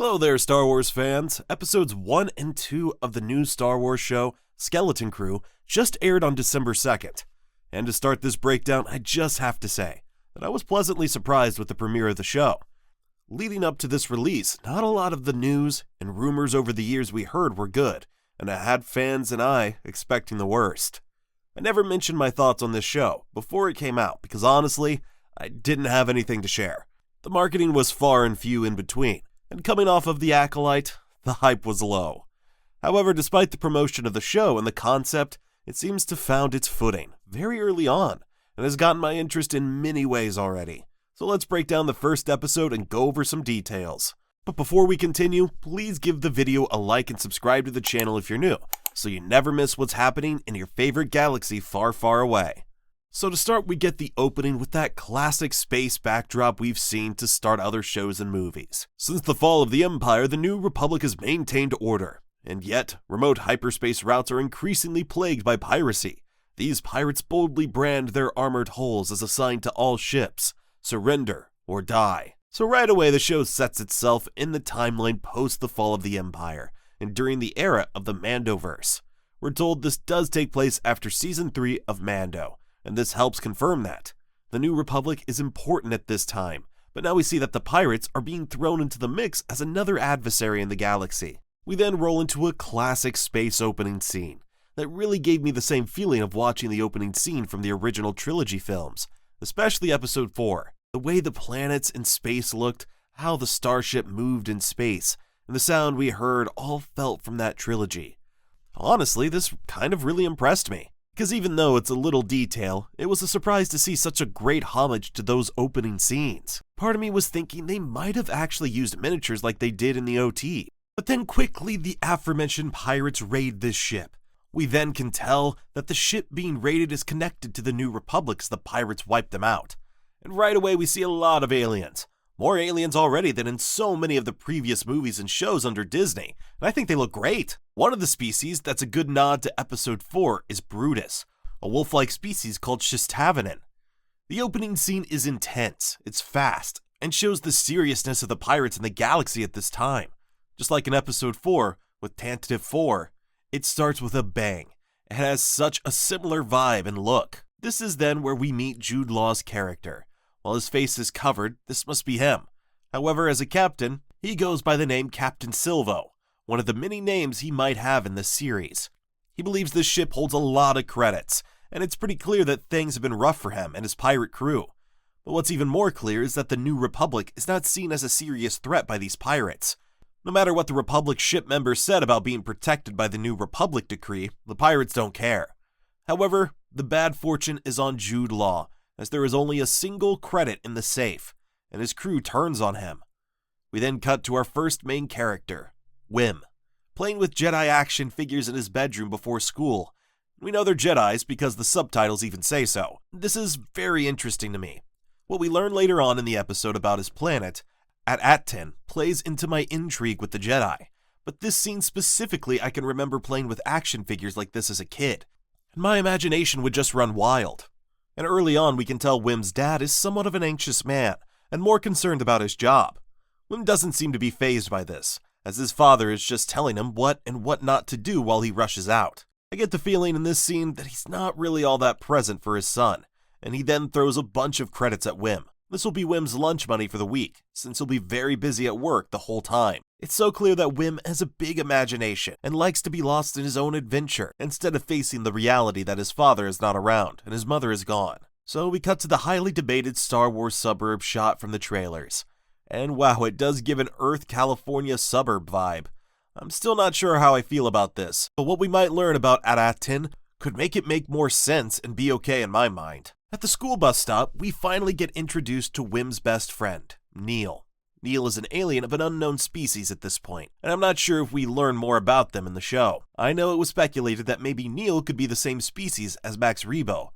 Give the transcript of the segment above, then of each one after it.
Hello there, Star Wars fans. Episodes 1 and 2 of the new Star Wars show, Skeleton Crew, just aired on December 2nd. And to start this breakdown, I just have to say that I was pleasantly surprised with the premiere of the show. Leading up to this release, not a lot of the news and rumors over the years we heard were good, and I had fans and I expecting the worst. I never mentioned my thoughts on this show before it came out because honestly, I didn't have anything to share. The marketing was far and few in between. And coming off of The Acolyte, the hype was low. However, despite the promotion of the show and the concept, it seems to found its footing very early on and has gotten my interest in many ways already. So let's break down the first episode and go over some details. But before we continue, please give the video a like and subscribe to the channel if you're new, so you never miss what's happening in your favorite galaxy far, far away. So to start, we get the opening with that classic space backdrop we've seen to start other shows and movies. Since the fall of the Empire, the New Republic has maintained order, and yet remote hyperspace routes are increasingly plagued by piracy. These pirates boldly brand their armored hulls as a sign to all ships, surrender or die. So right away the show sets itself in the timeline post the fall of the Empire, and during the era of the Mandoverse. We're told this does take place after Season 3 of Mando, and this helps confirm that. The New Republic is important at this time, but now we see that the pirates are being thrown into the mix as another adversary in the galaxy. We then roll into a classic space opening scene that really gave me the same feeling of watching the opening scene from the original trilogy films, especially Episode 4. The way the planets and space looked, how the starship moved in space, and the sound we heard all felt from that trilogy. Honestly, this kind of really impressed me. Because even though it's a little detail, it was a surprise to see such a great homage to those opening scenes. Part of me was thinking they might have actually used miniatures like they did in the OT. But then quickly the aforementioned pirates raid this ship. We then can tell that the ship being raided is connected to the New Republic as the pirates wipe them out. And right away we see a lot of aliens. More aliens already than in so many of the previous movies and shows under Disney, and I think they look great. One of the species that's a good nod to Episode 4 is Brutus, a wolf-like species called Shistavanen. The opening scene is intense, it's fast, and shows the seriousness of the pirates in the galaxy at this time. Just like in Episode 4 with Tantive 4, it starts with a bang. It has such a similar vibe and look. This is then where we meet Jude Law's character. While his face is covered, this must be him. However, as a captain, he goes by the name Captain Silvo, one of the many names he might have in this series. He believes this ship holds a lot of credits, and it's pretty clear that things have been rough for him and his pirate crew. But what's even more clear is that the New Republic is not seen as a serious threat by these pirates. No matter what the Republic ship members said about being protected by the New Republic decree, the pirates don't care. However, the bad fortune is on Jude Law, as there is only a single credit in the safe, and his crew turns on him. We then cut to our first main character, Wim, playing with Jedi action figures in his bedroom before school. We know they're Jedis because the subtitles even say so. This is very interesting to me. What we learn later on in the episode about his planet, At-Aten, plays into my intrigue with the Jedi, but this scene specifically I can remember playing with action figures like this as a kid, and my imagination would just run wild. And early on we can tell Wim's dad is somewhat of an anxious man, and more concerned about his job. Wim doesn't seem to be fazed by this, as his father is just telling him what and what not to do while he rushes out. I get the feeling in this scene that he's not really all that present for his son, and he then throws a bunch of credits at Wim. This will be Wim's lunch money for the week, since he'll be very busy at work the whole time. It's so clear that Wim has a big imagination and likes to be lost in his own adventure instead of facing the reality that his father is not around and his mother is gone. So we cut to the highly debated Star Wars suburb shot from the trailers. And wow, it does give an Earth, California suburb vibe. I'm still not sure how I feel about this, but what we might learn about At-Aten could make it make more sense and be okay in my mind. At the school bus stop, we finally get introduced to Wim's best friend, Neil. Neil is an alien of an unknown species at this point, and I'm not sure if we learn more about them in the show. I know it was speculated that maybe Neil could be the same species as Max Rebo,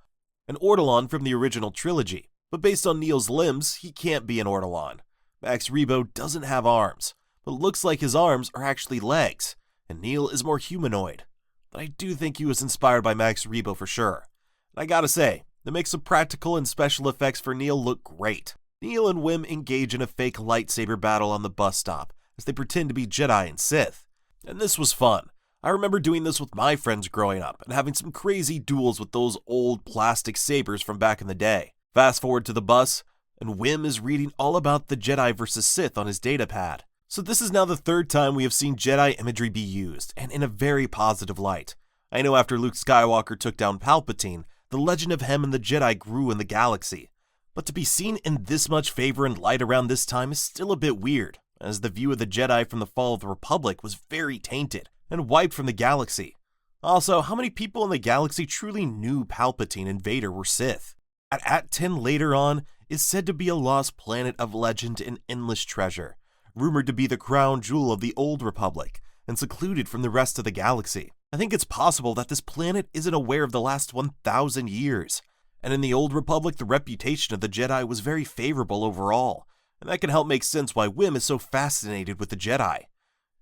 an Ortolan from the original trilogy, but based on Neil's limbs, he can't be an Ortolan. Max Rebo doesn't have arms, but looks like his arms are actually legs, and Neil is more humanoid. But I do think he was inspired by Max Rebo for sure. And I gotta say, the mix of practical and special effects for Neil look great. Neil and Wim engage in a fake lightsaber battle on the bus stop, as they pretend to be Jedi and Sith. And this was fun. I remember doing this with my friends growing up and having some crazy duels with those old plastic sabers from back in the day. Fast forward to the bus, and Wim is reading all about the Jedi versus Sith on his datapad. So this is now the third time we have seen Jedi imagery be used, and in a very positive light. I know after Luke Skywalker took down Palpatine, the legend of him and the Jedi grew in the galaxy. But to be seen in this much favor and light around this time is still a bit weird, as the view of the Jedi from the fall of the Republic was very tainted and wiped from the galaxy. Also, how many people in the galaxy truly knew Palpatine and Vader were Sith? At-Ten later on is said to be a lost planet of legend and endless treasure, rumored to be the crown jewel of the Old Republic and secluded from the rest of the galaxy. I think it's possible that this planet isn't aware of the last 1,000 years, and in the Old Republic the reputation of the Jedi was very favorable overall, and that can help make sense why Wim is so fascinated with the Jedi.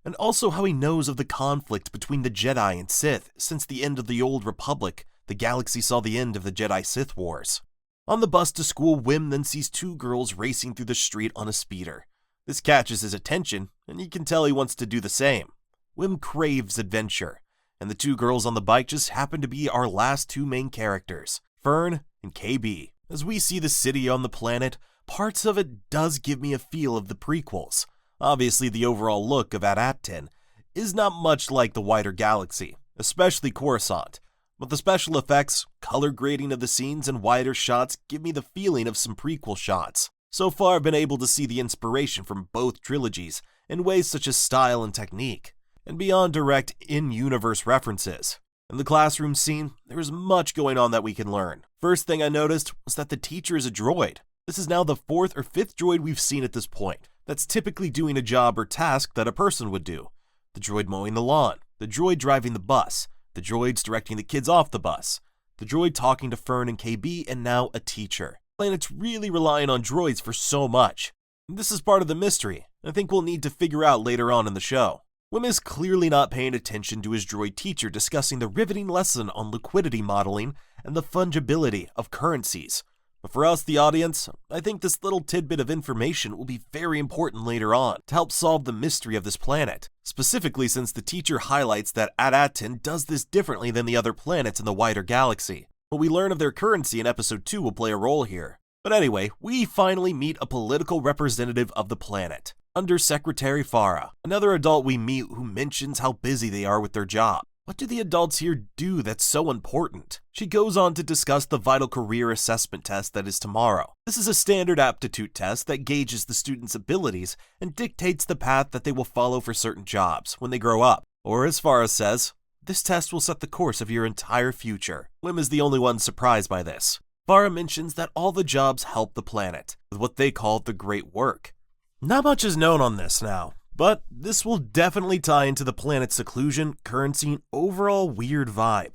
And also how he knows of the conflict between the Jedi and Sith. Since the end of the Old Republic, the galaxy saw the end of the Jedi-Sith wars. On the bus to school, Wim then sees two girls racing through the street on a speeder. This catches his attention, and you can tell he wants to do the same. Wim craves adventure, and the two girls on the bike just happen to be our last two main characters, Fern and KB. As we see the city on the planet, parts of it does give me a feel of the prequels. Obviously, the overall look of At-Ten is not much like the wider galaxy, especially Coruscant, but the special effects, color grading of the scenes, and wider shots give me the feeling of some prequel shots. So far, I've been able to see the inspiration from both trilogies in ways such as style and technique, and beyond direct in-universe references. In the classroom scene, there is much going on that we can learn. First thing I noticed was that the teacher is a droid. This is now the fourth or fifth droid we've seen at this point that's typically doing a job or task that a person would do. The droid mowing the lawn, the droid driving the bus, the droids directing the kids off the bus, the droid talking to Fern and KB, and now a teacher. Planet's really relying on droids for so much. This is part of the mystery, and I think we'll need to figure out later on in the show. Wim is clearly not paying attention to his droid teacher discussing the riveting lesson on liquidity modeling and the fungibility of currencies. But for us, the audience, I think this little tidbit of information will be very important later on to help solve the mystery of this planet, specifically since the teacher highlights that At-Ten does this differently than the other planets in the wider galaxy. What we learn of their currency in episode 2 will play a role here. But anyway, we finally meet a political representative of the planet, Undersecretary Farah, another adult we meet who mentions how busy they are with their job. What do the adults here do that's so important? She goes on to discuss the Vital Career Assessment test that is tomorrow. This is a standard aptitude test that gauges the student's abilities and dictates the path that they will follow for certain jobs when they grow up. Or as Farah says, this test will set the course of your entire future. Wim is the only one surprised by this. Farah mentions that all the jobs help the planet, with what they call the Great Work. Not much is known on this now, but this will definitely tie into the planet's seclusion, currency, and overall weird vibe.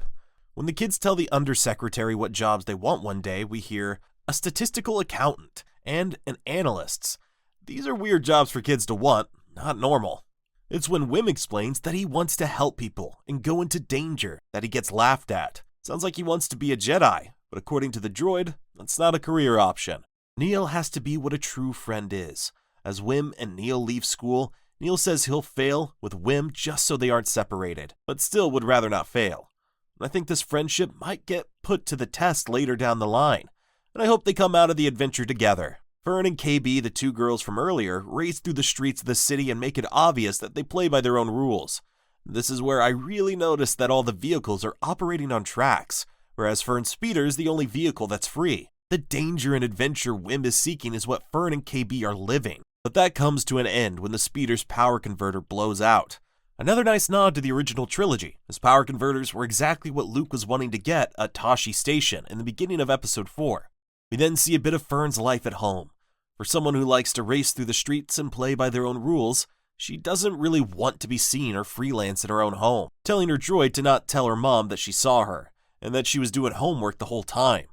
When the kids tell the undersecretary what jobs they want one day, we hear a statistical accountant and an analyst. These are weird jobs for kids to want, not normal. It's when Wim explains that he wants to help people and go into danger that he gets laughed at. Sounds like he wants to be a Jedi, but according to the droid, that's not a career option. Neil has to be what a true friend is. As Wim and Neil leave school, Neil says he'll fail with Wim just so they aren't separated, but still would rather not fail. And I think this friendship might get put to the test later down the line, and I hope they come out of the adventure together. Fern and KB, the two girls from earlier, race through the streets of the city and make it obvious that they play by their own rules. This is where I really noticed that all the vehicles are operating on tracks, whereas Fern's speeder is the only vehicle that's free. The danger and adventure Wim is seeking is what Fern and KB are living. But that comes to an end when the speeder's power converter blows out. Another nice nod to the original trilogy, as power converters were exactly what Luke was wanting to get at Tosche Station in the beginning of episode 4. We then see a bit of Fern's life at home. For someone who likes to race through the streets and play by their own rules, she doesn't really want to be seen or freelance at her own home, telling her droid to not tell her mom that she saw her, and that she was doing homework the whole time.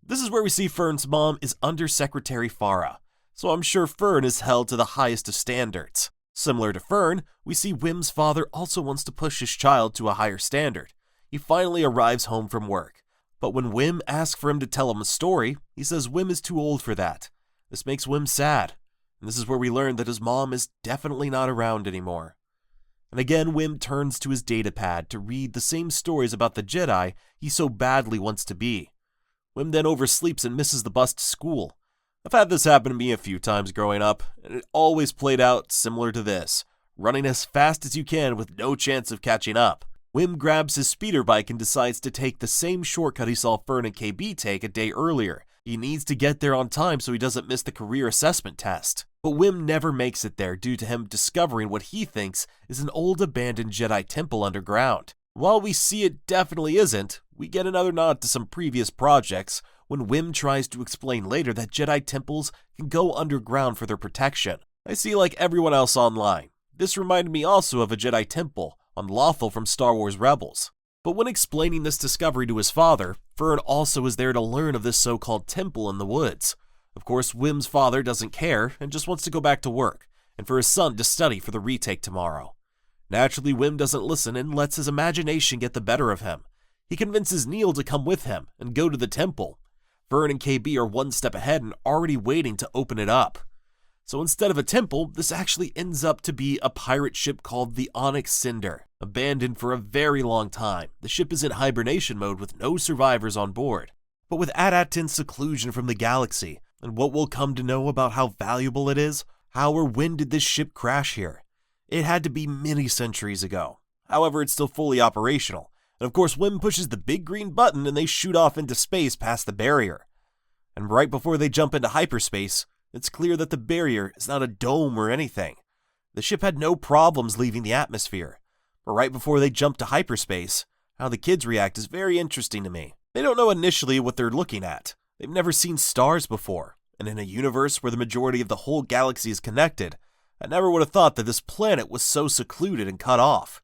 This is where we see Fern's mom is Undersecretary Farah, so I'm sure Fern is held to the highest of standards. Similar to Fern, we see Wim's father also wants to push his child to a higher standard. He finally arrives home from work, but when Wim asks for him to tell him a story, he says Wim is too old for that. This makes Wim sad. And this is where we learn that his mom is definitely not around anymore. And again, Wim turns to his datapad to read the same stories about the Jedi he so badly wants to be. Wim then oversleeps and misses the bus to school. I've had this happen to me a few times growing up, and it always played out similar to this, running as fast as you can with no chance of catching up. Wim grabs his speeder bike and decides to take the same shortcut he saw Fern and KB take a day earlier. He needs to get there on time so he doesn't miss the career assessment test. But Wim never makes it there due to him discovering what he thinks is an old abandoned Jedi temple underground. While we see it definitely isn't, we get another nod to some previous projects when Wim tries to explain later that Jedi temples can go underground for their protection. I see like everyone else online. This reminded me also of a Jedi temple on Lothal from Star Wars Rebels. But when explaining this discovery to his father, Fern also is there to learn of this so-called temple in the woods. Of course, Wim's father doesn't care and just wants to go back to work, and for his son to study for the retake tomorrow. Naturally, Wim doesn't listen and lets his imagination get the better of him. He convinces Neil to come with him and go to the temple. Fern and KB are one step ahead and already waiting to open it up. So instead of a temple, this actually ends up to be a pirate ship called the Onyx Cinder. Abandoned for a very long time, the ship is in hibernation mode with no survivors on board. But with At-Atin's seclusion from the galaxy, and what we'll come to know about how valuable it is, how or when did this ship crash here? It had to be many centuries ago. However, it's still fully operational. And of course, Wim pushes the big green button and they shoot off into space past the barrier. And right before they jump into hyperspace, it's clear that the barrier is not a dome or anything. The ship had no problems leaving the atmosphere. But right before they jump to hyperspace, how the kids react is very interesting to me. They don't know initially what they're looking at. They've never seen stars before. And in a universe where the majority of the whole galaxy is connected, I never would have thought that this planet was so secluded and cut off.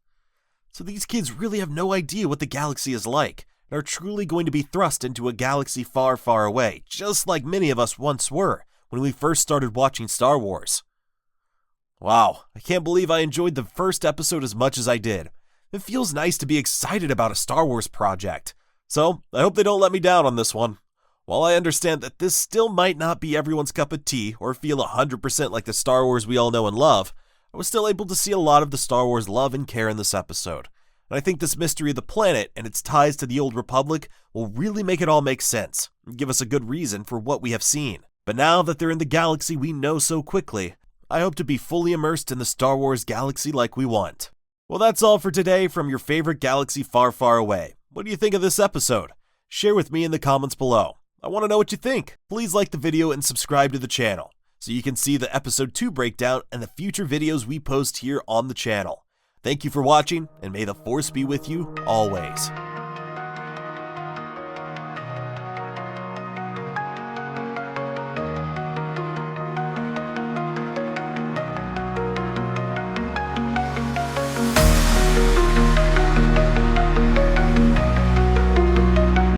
So these kids really have no idea what the galaxy is like, and are truly going to be thrust into a galaxy far, far away, just like many of us once were when we first started watching Star Wars. Wow, I can't believe I enjoyed the first episode as much as I did. It feels nice to be excited about a Star Wars project. So, I hope they don't let me down on this one. While I understand that this still might not be everyone's cup of tea or feel 100% like the Star Wars we all know and love, I was still able to see a lot of the Star Wars love and care in this episode. And I think this mystery of the planet and its ties to the Old Republic will really make it all make sense and give us a good reason for what we have seen. But now that they're in the galaxy we know so quickly, I hope to be fully immersed in the Star Wars galaxy like we want. Well, that's all for today from your favorite galaxy far, far away. What do you think of this episode? Share with me in the comments below. I want to know what you think. Please like the video and subscribe to the channel so you can see the episode 2 breakdown and the future videos we post here on the channel. Thank you for watching, and may the Force be with you always.